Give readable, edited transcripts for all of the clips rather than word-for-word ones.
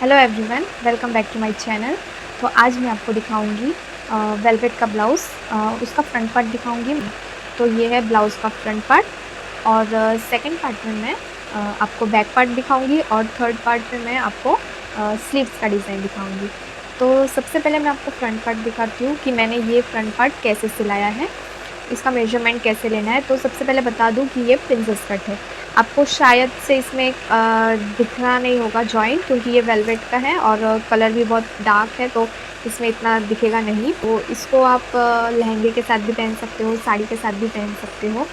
Hello everyone, welcome back to my channel. तो आज मैं आपको दिखाऊंगी वेलवेट का ब्लाउज़, उसका फ्रंट पार्ट दिखाऊंगी। तो ये है ब्लाउज़ का फ्रंट पार्ट और सेकंड पार्ट में मैं आपको बैक पार्ट दिखाऊंगी और थर्ड पार्ट में मैं आपको स्लीव्स का डिज़ाइन दिखाऊंगी। तो सबसे पहले मैं आपको फ्रंट पार्ट दिखाती हूँ कि मैंने ये फ्रंट पार्ट कैसे सिलाया है, इसका मेजरमेंट कैसे लेना है। तो सबसे पहले बता दूं कि ये प्रिंसेस कट है। आपको शायद से इसमें दिखना नहीं होगा जॉइंट, क्योंकि ये वेलवेट का है और कलर भी बहुत डार्क है, तो इसमें इतना दिखेगा नहीं। तो इसको आप लहंगे के साथ भी पहन सकते हो, साड़ी के साथ भी पहन सकते हो।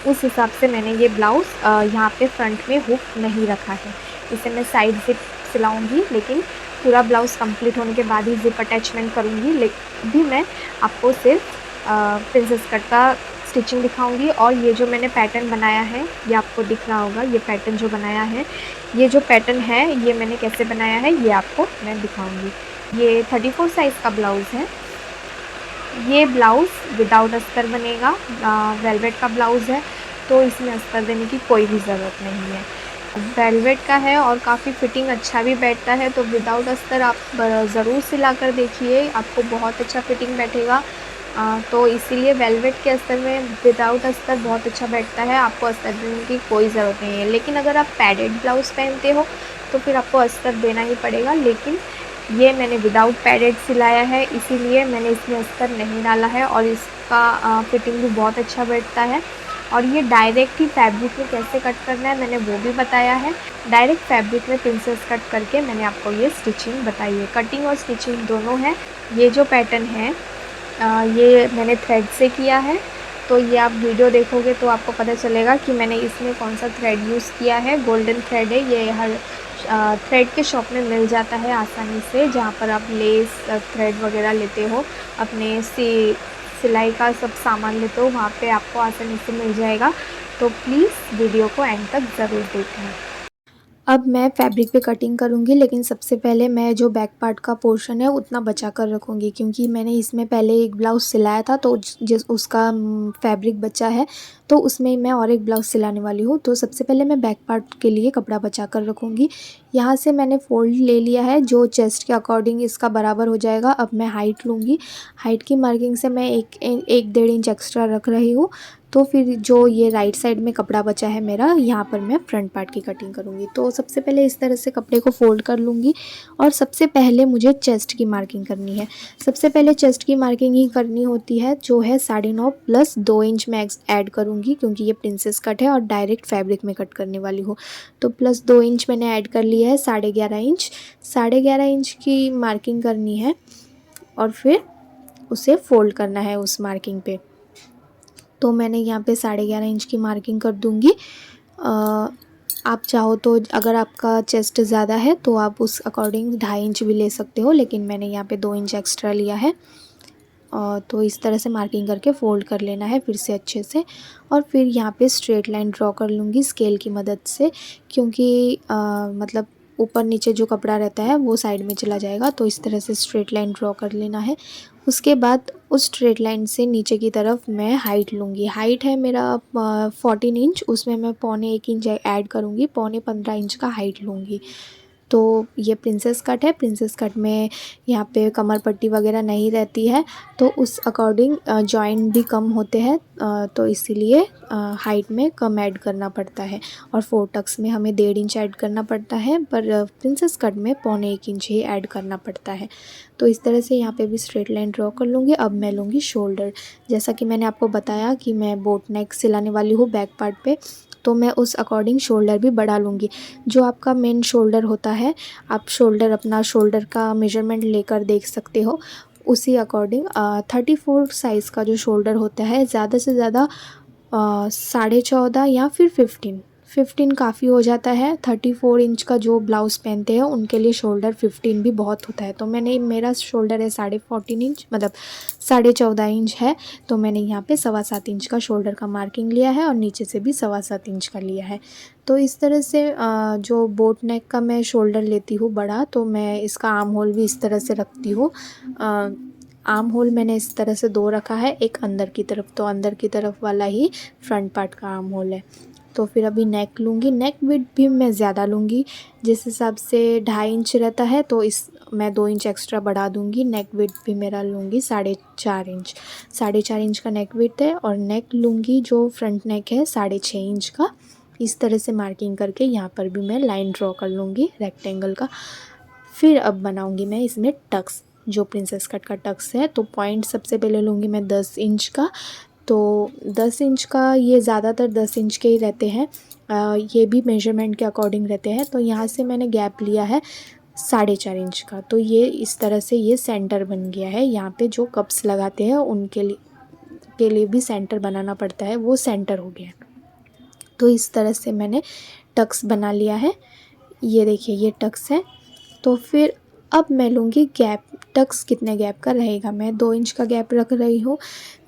उस हिसाब से मैंने ये ब्लाउज़ यहाँ पे फ्रंट में हुक नहीं रखा है। इसे मैं साइड से सिलाऊंगी, लेकिन पूरा ब्लाउज़ कंप्लीट होने के बाद ही ज़िप अटैचमेंट करूँगी। लेकिन भी मैं आपको सिर्फ प्रिंसेस कट का स्टिचिंग दिखाऊंगी। और ये जो मैंने पैटर्न बनाया है, ये आपको दिख रहा होगा, ये पैटर्न जो बनाया है, ये जो पैटर्न है ये मैंने कैसे बनाया है ये आपको मैं दिखाऊंगी। ये 34 साइज़ का ब्लाउज़ है। ये ब्लाउज़ विदाउट अस्तर बनेगा, वेलवेट का ब्लाउज़ है, तो इसमें अस्तर देने की कोई भी ज़रूरत नहीं है। वेलवेट का है और काफ़ी फिटिंग अच्छा भी बैठता है, तो विदाउट अस्तर आप ज़रूर सिला कर देखिए, आपको बहुत अच्छा फिटिंग बैठेगा। तो इसीलिए वेलवेट के अस्तर में विदाउट अस्तर बहुत अच्छा बैठता है, आपको अस्तर देने की कोई ज़रूरत नहीं है। लेकिन अगर आप पैडेड ब्लाउज़ पहनते हो तो फिर आपको अस्तर देना ही पड़ेगा। लेकिन ये मैंने विदाउट पैडेड सिलाया है, इसीलिए मैंने इसमें अस्तर नहीं डाला है और इसका फिटिंग भी बहुत अच्छा बैठता है। और ये डायरेक्ट ही फैब्रिक में कैसे कट करना है मैंने वो भी बताया है। डायरेक्ट फैब्रिक में प्रिंसेस कट करके मैंने आपको ये स्टिचिंग बताई है। कटिंग और स्टिचिंग दोनों है। ये जो पैटर्न है ये मैंने थ्रेड से किया है, तो ये आप वीडियो देखोगे तो आपको पता चलेगा कि मैंने इसमें कौन सा थ्रेड यूज़ किया है। गोल्डन थ्रेड है, ये हर थ्रेड के शॉप में मिल जाता है आसानी से, जहाँ पर आप लेस थ्रेड वगैरह लेते हो, अपने सिलाई का सब सामान लेते हो, वहाँ पे आपको आसानी से मिल जाएगा। तो प्लीज़ वीडियो को एंड तक ज़रूर देखना। अब मैं फैब्रिक पे कटिंग करूँगी, लेकिन सबसे पहले मैं जो बैक पार्ट का पोर्शन है उतना बचा कर रखूँगी, क्योंकि मैंने इसमें पहले एक ब्लाउज़ सिलाया था, तो जिस उसका फैब्रिक बचा है, तो उसमें मैं और एक ब्लाउज़ सिलाने वाली हूँ। तो सबसे पहले मैं बैक पार्ट के लिए कपड़ा बचा कर रखूँगी। यहाँ से मैंने फ़ोल्ड ले लिया है, जो चेस्ट के अकॉर्डिंग इसका बराबर हो जाएगा। अब मैं हाइट लूँगी, हाइट की मार्किंग से मैं एक 1.5 इंच एक्स्ट्रा रख रही हूँ। तो फिर जो ये राइट साइड में कपड़ा बचा है मेरा, यहाँ पर मैं फ्रंट पार्ट की कटिंग करूँगी। तो सबसे पहले इस तरह से कपड़े को फ़ोल्ड कर लूँगी और सबसे पहले मुझे चेस्ट की मार्किंग करनी है। सबसे पहले चेस्ट की मार्किंग ही करनी होती है, जो है 9.5 प्लस 2 इंच मैं ऐड करूँगी, क्योंकि ये प्रिंसेस कट है और डायरेक्ट फैब्रिक में कट करने वाली हूँ। तो प्लस 2 इंच मैंने ऐड कर लिया है, 11.5 इंच। 11.5 इंच की मार्किंग करनी है और फिर उसे फ़ोल्ड करना है उस मार्किंग पे। तो मैंने यहाँ पे 11.5 इंच की मार्किंग कर दूँगी। आप चाहो तो अगर आपका चेस्ट ज़्यादा है तो आप उस अकॉर्डिंग 2.5 इंच भी ले सकते हो, लेकिन मैंने यहाँ पे 2 इंच एक्स्ट्रा लिया है। तो इस तरह से मार्किंग करके फ़ोल्ड कर लेना है फिर से अच्छे से, और फिर यहाँ पे स्ट्रेट लाइन ड्रॉ कर लूँगी स्केल की मदद से, क्योंकि मतलब ऊपर नीचे जो कपड़ा रहता है वो साइड में चला जाएगा। तो इस तरह से स्ट्रेट लाइन ड्रॉ कर लेना है। उसके बाद उस स्ट्रेट लाइन से नीचे की तरफ मैं हाइट लूँगी। हाइट है मेरा 14 इंच, उसमें मैं 1.25 इंच ऐड करूँगी, 15.25 इंच का हाइट लूँगी। तो ये प्रिंसेस कट है। प्रिंसेस कट में यहाँ पे कमर पट्टी वगैरह नहीं रहती है, तो उस अकॉर्डिंग जॉइंट भी कम होते हैं, तो इसीलिए हाइट में कम ऐड करना पड़ता है। और फोर टक्स में हमें 1.5 इंच ऐड करना पड़ता है, पर प्रिंसेस कट में 1.25 इंच ही ऐड करना पड़ता है। तो इस तरह से यहाँ पे भी स्ट्रेट लाइन ड्रॉ कर लूँगी। अब मैं लूँगी शोल्डर। जैसा कि मैंने आपको बताया कि मैं बोट नेक सिलाने वाली हूँ बैक पार्ट पे, तो मैं उस अकॉर्डिंग शोल्डर भी बढ़ा लूँगी। जो आपका मेन शोल्डर होता है, आप शोल्डर अपना शोल्डर का मेजरमेंट लेकर देख सकते हो। उसी अकॉर्डिंग 34 साइज़ का जो शोल्डर होता है, ज़्यादा से ज़्यादा 14.5 या फिर 15 काफ़ी हो जाता है। 34 इंच का जो ब्लाउज़ पहनते हैं उनके लिए शोल्डर 15 भी बहुत होता है। तो मेरा शोल्डर है 14.5 इंच, मतलब 14.5 इंच है। तो मैंने यहाँ पे 7.25 इंच का शोल्डर का मार्किंग लिया है और नीचे से भी 7.25 इंच का लिया है। तो इस तरह से जो बोट नेक का मैं शोल्डर लेती हूँ बड़ा, तो मैं इसका आर्म होल भी इस तरह से रखती हूँ। आर्म होल मैंने इस तरह से 2 रखा है, एक अंदर की तरफ, तो अंदर की तरफ वाला ही फ्रंट पार्ट का आर्म होल है। तो फिर अभी नेक लूँगी। नेक विड्थ भी मैं ज़्यादा लूँगी, जिस हिसाब से 2.5 इंच रहता है तो इस मैं 2 इंच एक्स्ट्रा बढ़ा दूँगी। नेक विड्थ भी मेरा लूँगी 4.5 इंच, 4.5 इंच का नेक विड्थ है। और नेक लूँगी जो फ्रंट नेक है 6.5 इंच का। इस तरह से मार्किंग करके यहाँ पर भी मैं लाइन ड्रॉ कर लूँगी रेक्टेंगल का। फिर अब बनाऊँगी मैं इसमें टक्स, जो प्रिंसेस कट का टक्स है। तो पॉइंट सबसे पहले लूँगी मैं 10 इंच का। तो 10 इंच का, ये ज़्यादातर 10 इंच के ही रहते हैं, ये भी मेजरमेंट के अकॉर्डिंग रहते हैं। तो यहाँ से मैंने गैप लिया है 4.5 इंच का। तो ये इस तरह से ये सेंटर बन गया है। यहाँ पे जो कप्स लगाते हैं उनके लिए भी सेंटर बनाना पड़ता है, वो सेंटर हो गया। तो इस तरह से मैंने टक्स बना लिया है। ये देखिए ये टक्स है। तो फिर अब मैं लूँगी गैप। टक्स कितने गैप का रहेगा, मैं 2 इंच का गैप रख रही हूँ।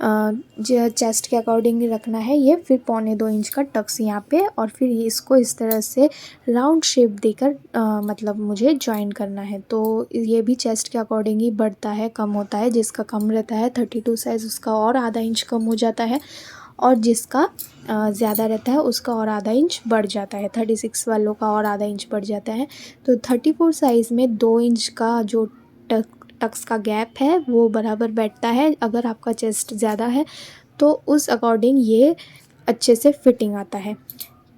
जो चेस्ट के अकॉर्डिंग ही रखना है ये। फिर 1.25 इंच का टक्स यहाँ पे, और फिर इसको इस तरह से राउंड शेप देकर मतलब मुझे जॉइन करना है। तो ये भी चेस्ट के अकॉर्डिंग ही बढ़ता है, कम होता है। जिसका कम रहता है 32 साइज़, उसका और आधा इंच कम हो जाता है, और जिसका ज़्यादा रहता है उसका और आधा इंच बढ़ जाता है। 36 वालों का और आधा इंच बढ़ जाता है। तो 34 साइज़ में 2 इंच का जो टक्स का गैप है वो बराबर बैठता है। अगर आपका चेस्ट ज़्यादा है तो उस अकॉर्डिंग ये अच्छे से फिटिंग आता है।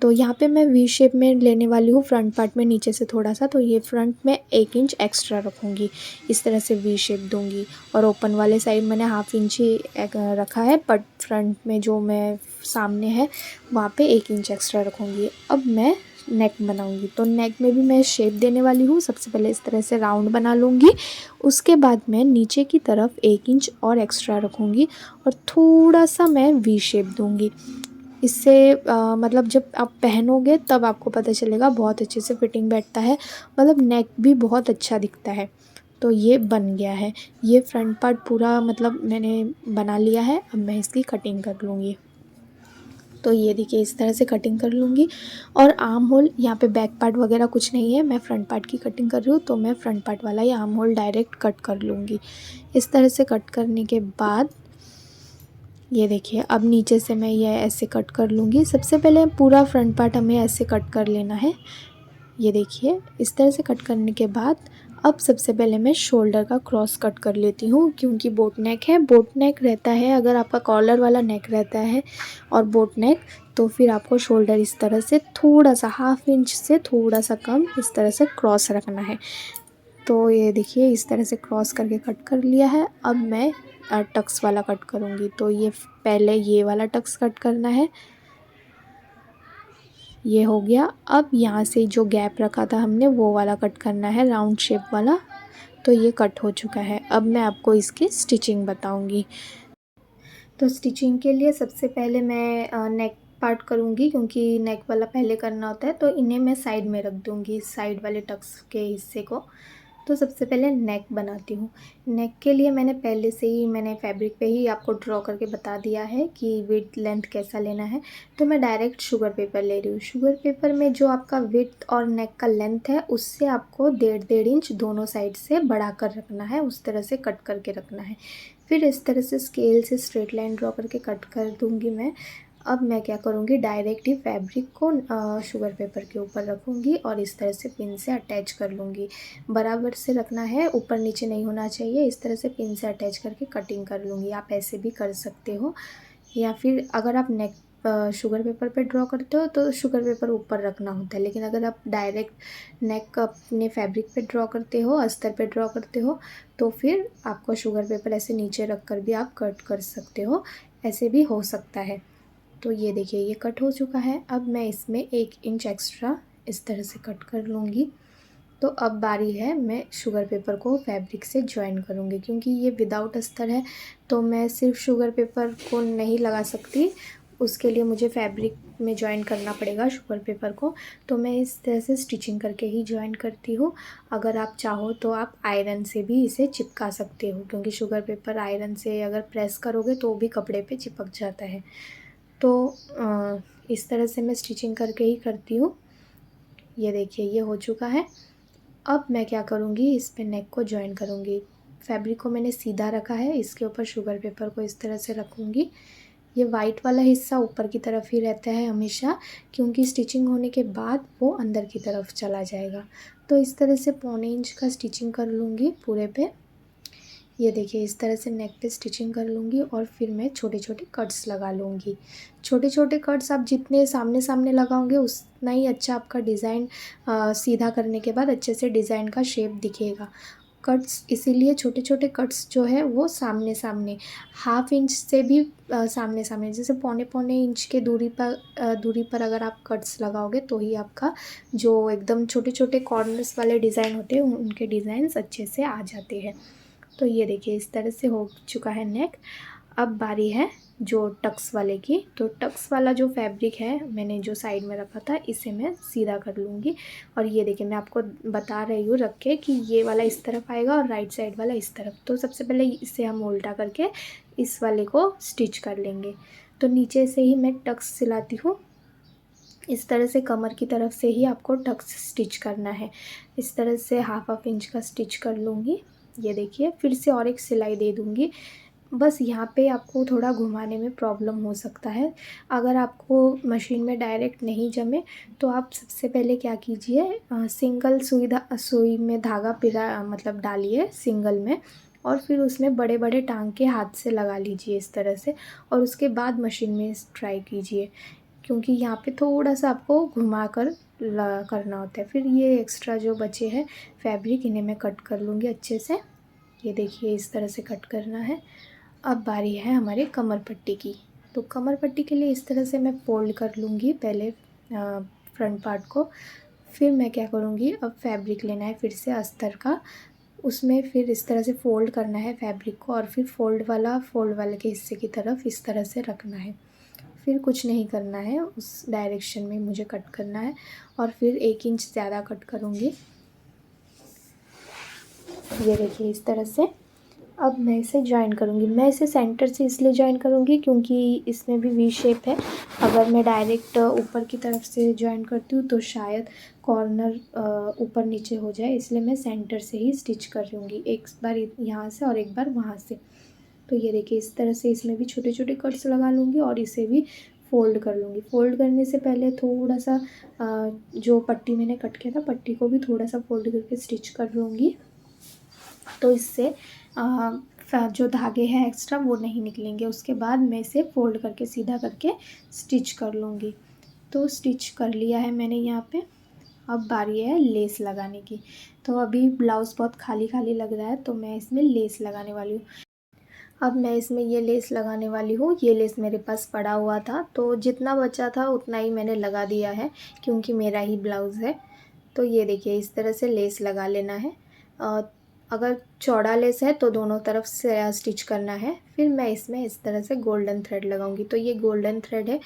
तो यहाँ पे मैं वी शेप में लेने वाली हूँ फ्रंट पार्ट में नीचे से थोड़ा सा। तो ये फ्रंट में 1 इंच एक्स्ट्रा रखूँगी, इस तरह से वी शेप दूँगी। और ओपन वाले साइड मैंने 1/2 इंच ही रखा है, बट फ्रंट में जो मैं सामने है वहाँ पे 1 इंच एक्स्ट्रा रखूँगी। अब मैं नेक बनाऊँगी। तो नेक में भी मैं शेप देने वाली हूँ। सबसे पहले इस तरह से राउंड बना लूँगी, उसके बाद मैं नीचे की तरफ 1 इंच और एक्स्ट्रा रखूँगी और थोड़ा सा मैं वी शेप दूँगी। इससे मतलब जब आप पहनोगे तब आपको पता चलेगा, बहुत अच्छे से फिटिंग बैठता है, मतलब नेक भी बहुत अच्छा दिखता है। तो ये बन गया है। ये फ्रंट पार्ट पूरा मतलब मैंने बना लिया है। अब मैं इसकी कटिंग कर लूँगी। तो ये देखिए इस तरह से कटिंग कर लूँगी। और आर्म होल, यहाँ पे बैक पार्ट वगैरह कुछ नहीं है, मैं फ्रंट पार्ट की कटिंग कर रही हूँ। तो मैं फ्रंट पार्ट वाला ही आर्म होल डायरेक्ट कट कर लूँगी। इस तरह से कट करने के बाद ये देखिए अब नीचे से मैं ये ऐसे कट कर लूँगी। सबसे पहले पूरा फ्रंट पार्ट हमें ऐसे कट कर लेना है। ये देखिए इस तरह से कट करने के बाद अब सबसे पहले मैं शोल्डर का क्रॉस कट कर लेती हूँ, क्योंकि बोट नेक है। बोट नेक रहता है, अगर आपका कॉलर वाला नेक रहता है और बोट नेक, तो फिर आपको शोल्डर इस तरह से थोड़ा सा 1/2 इंच से थोड़ा सा कम इस तरह से क्रॉस रखना है। तो ये देखिए इस तरह से क्रॉस करके कट कर लिया है। अब मैं टक्स वाला कट करूँगी। तो ये पहले ये वाला टक्स कट करना है, ये हो गया। अब यहाँ से जो गैप रखा था हमने वो वाला कट करना है, राउंड शेप वाला। तो ये कट हो चुका है। अब मैं आपको इसकी स्टिचिंग बताऊँगी। तो स्टिचिंग के लिए सबसे पहले मैं नेक पार्ट करूँगी, क्योंकि नेक वाला पहले करना होता है। तो इन्हें मैं साइड में रख दूँगी, साइड वाले टक्स के हिस्से को। तो सबसे पहले नेक बनाती हूँ। नेक के लिए मैंने पहले से ही मैंने फैब्रिक पे ही आपको ड्रॉ करके बता दिया है कि विड्थ लेंथ कैसा लेना है। तो मैं डायरेक्ट शुगर पेपर ले रही हूँ। शुगर पेपर में जो आपका विड्थ और नेक का लेंथ है उससे आपको 1.5 इंच दोनों साइड से बढ़ा कर रखना है, उस तरह से कट करके रखना है। फिर इस तरह से स्केल से स्ट्रेट लाइन ड्रॉ करके कट कर दूँगी मैं। अब मैं क्या करूँगी, डायरेक्ट ही फैब्रिक को शुगर पेपर के ऊपर रखूँगी और इस तरह से पिन से अटैच कर लूँगी। बराबर से रखना है, ऊपर नीचे नहीं होना चाहिए। इस तरह से पिन से अटैच करके कटिंग कर लूँगी। आप ऐसे भी कर सकते हो, या फिर अगर आप नेक शुगर पेपर पे ड्रॉ करते हो तो शुगर पेपर ऊपर रखना होता है। लेकिन अगर आप डायरेक्ट नेक अपने फैब्रिक पे ड्रॉ करते हो, अस्तर पे ड्रॉ करते हो, तो फिर आपको शुगर पेपर ऐसे नीचे रख कर भी आप कट कर सकते हो, ऐसे भी हो सकता है। तो ये देखिए ये कट हो चुका है। अब मैं इसमें 1 इंच एक्स्ट्रा इस तरह से कट कर लूँगी। तो अब बारी है, मैं शुगर पेपर को फैब्रिक से जॉइन करूँगी। क्योंकि ये विदाउट अस्तर है तो मैं सिर्फ शुगर पेपर को नहीं लगा सकती, उसके लिए मुझे फैब्रिक में जॉइन करना पड़ेगा शुगर पेपर को। तो मैं इस तरह से स्टिचिंग करके ही जॉइन करती हूँ। अगर आप चाहो तो आप आयरन से भी इसे चिपका सकते हो, क्योंकि शुगर पेपर आयरन से अगर प्रेस करोगे तो भी कपड़े पे चिपक जाता है। तो इस तरह से मैं स्टिचिंग करके ही करती हूँ। ये देखिए ये हो चुका है। अब मैं क्या करूँगी, इस पे नेक को जॉइन करूँगी। फैब्रिक को मैंने सीधा रखा है, इसके ऊपर शुगर पेपर को इस तरह से रखूँगी। ये वाइट वाला हिस्सा ऊपर की तरफ ही रहता है हमेशा, क्योंकि स्टिचिंग होने के बाद वो अंदर की तरफ चला जाएगा। तो इस तरह से 1.25 इंच का स्टिचिंग कर लूँगी पूरे पे। ये देखिए इस तरह से नेक पे स्टिचिंग कर लूँगी और फिर मैं छोटे छोटे कट्स लगा लूँगी। छोटे छोटे कट्स आप जितने सामने सामने लगाओगे उतना ही अच्छा आपका डिज़ाइन सीधा करने के बाद अच्छे से डिज़ाइन का शेप दिखेगा। कट्स इसीलिए छोटे छोटे कट्स जो है वो सामने सामने, 1/2 इंच से भी सामने सामने, जैसे पौने पौने इंच के दूरी पर अगर आप कट्स लगाओगे तो ही आपका जो एकदम छोटे छोटे कॉर्नर्स वाले डिज़ाइन होते हैं उनके डिज़ाइंस अच्छे से आ जाते हैं। तो ये देखिए इस तरह से हो चुका है नेक। अब बारी है जो टक्स वाले की। तो टक्स वाला जो फैब्रिक है मैंने जो साइड में रखा था इसे मैं सीधा कर लूँगी। और ये देखिए मैं आपको बता रही हूँ रख के कि ये वाला इस तरफ आएगा और राइट साइड वाला इस तरफ। तो सबसे पहले इसे हम उल्टा करके इस वाले को स्टिच कर लेंगे। तो नीचे से ही मैं टक्स सिलाती हूँ। इस तरह से कमर की तरफ से ही आपको टक्स स्टिच करना है। इस तरह से 1/2 इंच का स्टिच कर लूँगी। ये देखिए फिर से और एक सिलाई दे दूँगी। बस यहाँ पे आपको थोड़ा घुमाने में प्रॉब्लम हो सकता है। अगर आपको मशीन में डायरेक्ट नहीं जमे तो आप सबसे पहले क्या कीजिए, सिंगल सुई में धागा मतलब डालिए सिंगल में, और फिर उसमें बड़े बड़े टांग के हाथ से लगा लीजिए इस तरह से, और उसके बाद मशीन में ट्राई कीजिए, क्योंकि यहाँ पे थोड़ा सा आपको घुमा कर करना होता है। फिर ये एक्स्ट्रा जो बचे हैं फैब्रिक इन्हें मैं कट कर लूँगी अच्छे से। ये देखिए इस तरह से कट करना है। अब बारी है हमारे कमर पट्टी की। तो कमर पट्टी के लिए इस तरह से मैं फ़ोल्ड कर लूँगी पहले फ्रंट पार्ट को। फिर मैं क्या करूँगी, अब फैब्रिक लेना है फिर से अस्तर का, उसमें फिर इस तरह से फ़ोल्ड करना है फैब्रिक को, और फिर फ़ोल्ड वाले के हिस्से की तरफ इस तरह से रखना है। फिर कुछ नहीं करना है, उस डायरेक्शन में मुझे कट करना है और फिर 1 इंच ज़्यादा कट करूँगी। ये देखिए इस तरह से। अब मैं इसे जॉइन करूँगी। मैं इसे सेंटर से इसलिए जॉइन करूँगी क्योंकि इसमें भी वी शेप है। अगर मैं डायरेक्ट ऊपर की तरफ से जॉइन करती हूँ तो शायद कॉर्नर ऊपर नीचे हो जाए, इसलिए मैं सेंटर से ही स्टिच कर लूँगी, एक बार यहाँ से और एक बार वहाँ से। तो ये देखिए इस तरह से इसमें भी छोटे छोटे कट्स लगा लूँगी और इसे भी फ़ोल्ड कर लूँगी। फ़ोल्ड करने से पहले थोड़ा सा जो पट्टी मैंने कट किया था पट्टी को भी थोड़ा सा फ़ोल्ड करके स्टिच कर लूँगी। तो इससे जो धागे हैं एक्स्ट्रा वो नहीं निकलेंगे। उसके बाद मैं इसे फ़ोल्ड करके सीधा करके स्टिच कर लूँगी। तो स्टिच कर लिया है मैंने यहाँ पे। अब बारी है लेस लगाने की। तो अभी ब्लाउज़ बहुत खाली खाली लग रहा है तो मैं इसमें लेस लगाने वाली हूँ। अब मैं इसमें ये लेस लगाने वाली हूँ। ये लेस मेरे पास पड़ा हुआ था तो जितना बचा था उतना ही मैंने लगा दिया है, क्योंकि मेरा ही ब्लाउज़ है। तो ये देखिए इस तरह से लेस लगा लेना है। अगर चौड़ा लेस है तो दोनों तरफ से स्टिच करना है। फिर मैं इसमें इस तरह से गोल्डन थ्रेड लगाऊंगी। तो ये गोल्डन थ्रेड है,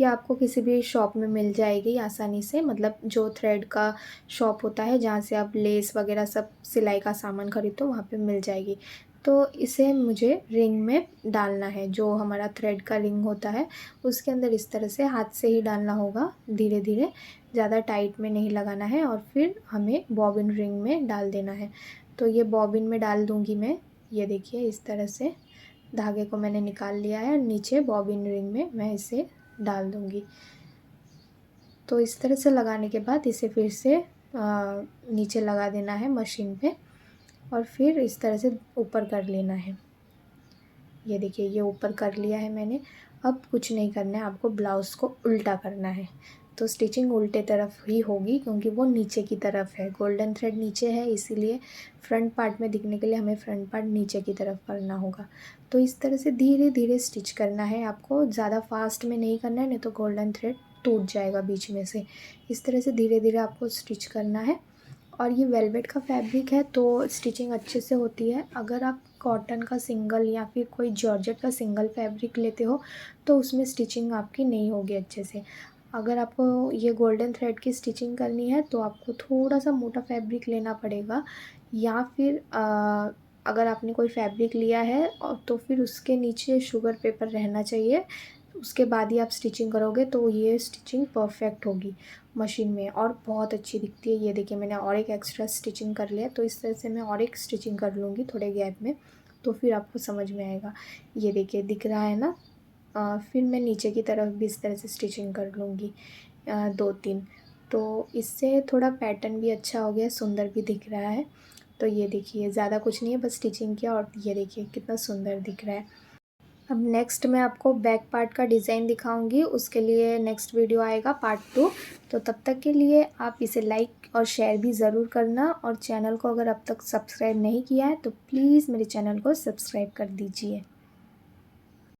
ये आपको किसी भी शॉप में मिल जाएगी आसानी से, मतलब जो थ्रेड का शॉप होता है जहाँ से आप लेस वगैरह सब सिलाई का सामान खरीदो वहाँ पे मिल जाएगी। तो इसे मुझे रिंग में डालना है, जो हमारा थ्रेड का रिंग होता है उसके अंदर इस तरह से हाथ से ही डालना होगा धीरे धीरे, ज़्यादा टाइट में नहीं लगाना है। और फिर हमें बॉबिन रिंग में डाल देना है। तो ये बॉबिन में डाल दूँगी मैं। ये देखिए इस तरह से धागे को मैंने निकाल लिया है और नीचे बॉबिन रिंग में मैं इसे डाल दूँगी। तो इस तरह से लगाने के बाद इसे फिर से नीचे लगा देना है मशीन पे और फिर इस तरह से ऊपर कर लेना है। ये देखिए ये ऊपर कर लिया है मैंने। अब कुछ नहीं करना है, आपको ब्लाउज़ को उल्टा करना है। तो स्टिचिंग उल्टे तरफ ही होगी क्योंकि वो नीचे की तरफ है, गोल्डन थ्रेड नीचे है, इसीलिए फ्रंट पार्ट में दिखने के लिए हमें फ्रंट पार्ट नीचे की तरफ करना होगा। तो इस तरह से धीरे धीरे स्टिच करना है आपको, ज़्यादा फास्ट में नहीं करना है, नहीं तो गोल्डन थ्रेड टूट जाएगा बीच में से। इस तरह से धीरे धीरे आपको स्टिच करना है। और ये वेलवेट का फैब्रिक है तो स्टिचिंग अच्छे से होती है। अगर आप कॉटन का सिंगल या फिर कोई जॉर्जेट का सिंगल फैब्रिक लेते हो तो उसमें स्टिचिंग आपकी नहीं होगी अच्छे से। अगर आपको ये गोल्डन थ्रेड की स्टिचिंग करनी है तो आपको थोड़ा सा मोटा फैब्रिक लेना पड़ेगा, या फिर अगर आपने कोई फैब्रिक लिया है और तो फिर उसके नीचे शुगर पेपर रहना चाहिए, उसके बाद ही आप स्टिचिंग करोगे तो ये स्टिचिंग परफेक्ट होगी मशीन में और बहुत अच्छी दिखती है। ये देखिए मैंने और एक एक्स्ट्रा स्टिचिंग कर लिया, तो इस तरह से मैं और एक स्टिचिंग कर लूँगी थोड़े गैप में, तो फिर आपको समझ में आएगा। ये देखिए दिख रहा है ना। फिर मैं नीचे की तरफ भी इस तरह से स्टिचिंग कर लूँगी 2-3। तो इससे थोड़ा पैटर्न भी अच्छा हो गया, सुंदर भी दिख रहा है। तो ये देखिए ज़्यादा कुछ नहीं है, बस स्टिचिंग किया और ये देखिए कितना सुंदर दिख रहा है। अब नेक्स्ट मैं आपको बैक पार्ट का डिज़ाइन दिखाऊंगी, उसके लिए नेक्स्ट वीडियो आएगा पार्ट 2। तो तब तक के लिए आप इसे लाइक और शेयर भी ज़रूर करना, और चैनल को अगर अब तक सब्सक्राइब नहीं किया है तो प्लीज़ मेरे चैनल को सब्सक्राइब कर दीजिए।